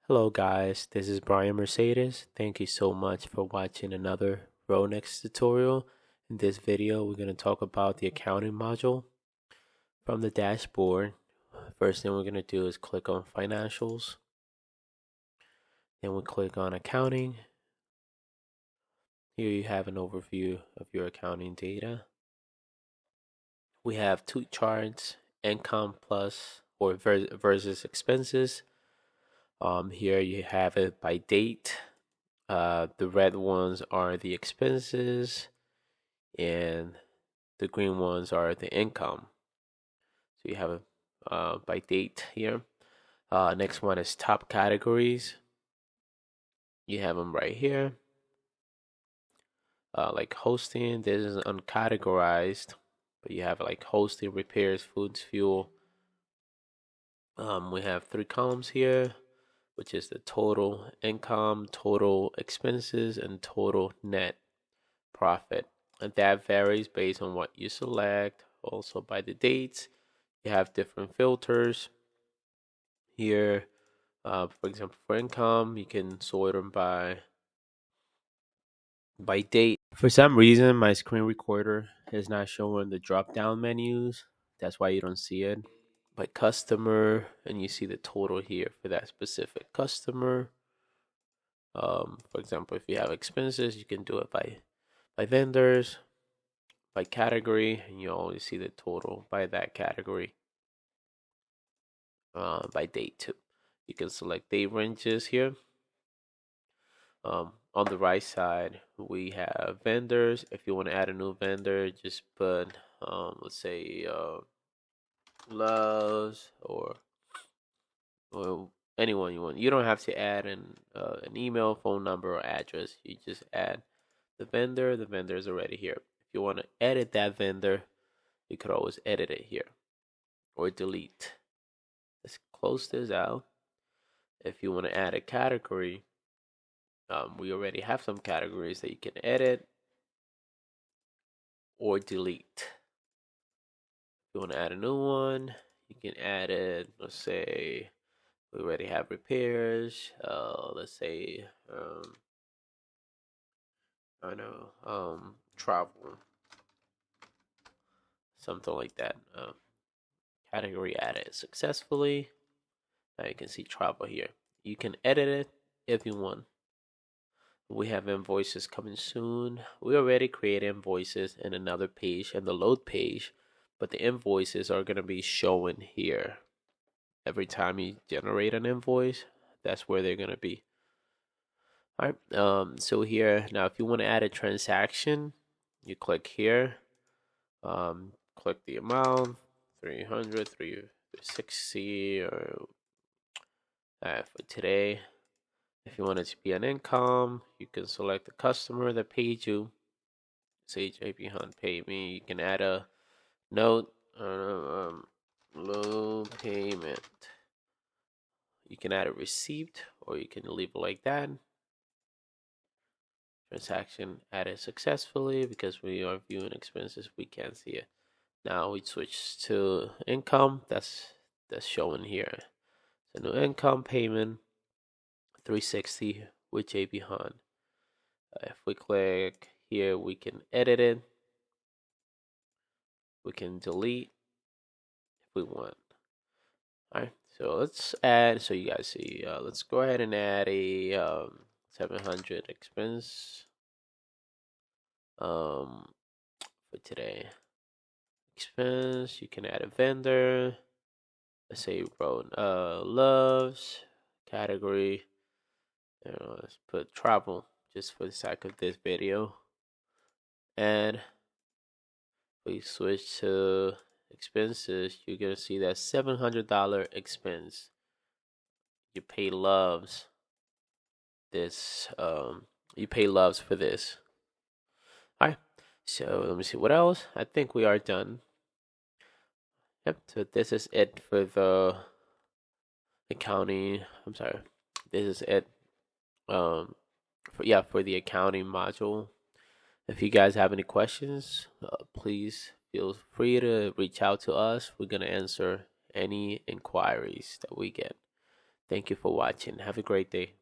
Hello guys, this is Brian Mercedes. Thank you so much for watching another Roanex tutorial. In this video, we're going to talk about the accounting module. From the dashboard, first thing we're going to do is click on financials. Then we click on accounting. Here you have an overview of your accounting data. We have two charts, income plus or versus expenses. Here you have it by date. The red ones are the expenses and the green ones are the income. So you have a by date here. Next one is top categories. You have them right here. Like hosting, this is uncategorized, but you have like hosting, repairs, foods, fuel. We have three columns here, which is the total income, total expenses, and total net profit. And that varies based on what you select. Also by the dates, you have different filters. Here, for example, for income, you can sort them by date. For some reason, my screen recorder is not showing the drop down menus. That's why you don't see it. By customer, and you see the total here for that specific customer. For example, if you have expenses, you can do it by vendors, by category, and you always see the total by that category. By date too. You can select date ranges here. On the right side, we have vendors. If you want to add a new vendor, just put, let's say, Loves or anyone you want. You don't have to add an email, phone number, or address. You just add the vendor. The vendor is already here. If you want to edit that vendor, you could always edit it here or delete. Let's close this out. If you want to add a category, we already have some categories that you can edit or delete. If you want to add a new one, you can add it. Let's say we already have repairs. Let's say travel, something like that. Category added successfully. Now you can see travel here. You can edit it if you want. We have invoices coming soon. We already created invoices in another page, in the load page, but the invoices are going to be showing here. Every time you generate an invoice, that's where they're going to be. All right. So here, now if you want to add a transaction, you click here. Click the amount, 300, 360, or for today. If you want it to be an income, you can select the customer that paid you. Say JP Hunt paid me. You can add a note, low payment. You can add a receipt, or you can leave it like that. Transaction added successfully. Because we are viewing expenses, we can't see it. Now we switch to income. That's showing here. So new income payment, 360 with JP Hunt. If we click here, we can edit it. We can delete if we want. All right, so let's add. So you guys see. Let's go ahead and add a 700 expense. For today, expense. You can add a vendor. Let's say Loves category. Let's put travel just for the sake of this video. And we switch to expenses. You're gonna see that $700 expense. You pay Loves this. You pay Loves for this. All right. So let me see what else. I think we are done. Yep. So this is it for the accounting. I'm sorry. This is it. For the accounting module. If you guys have any questions, please feel free to reach out to us. We're gonna answer any inquiries that we get. Thank you for watching. Have a great day.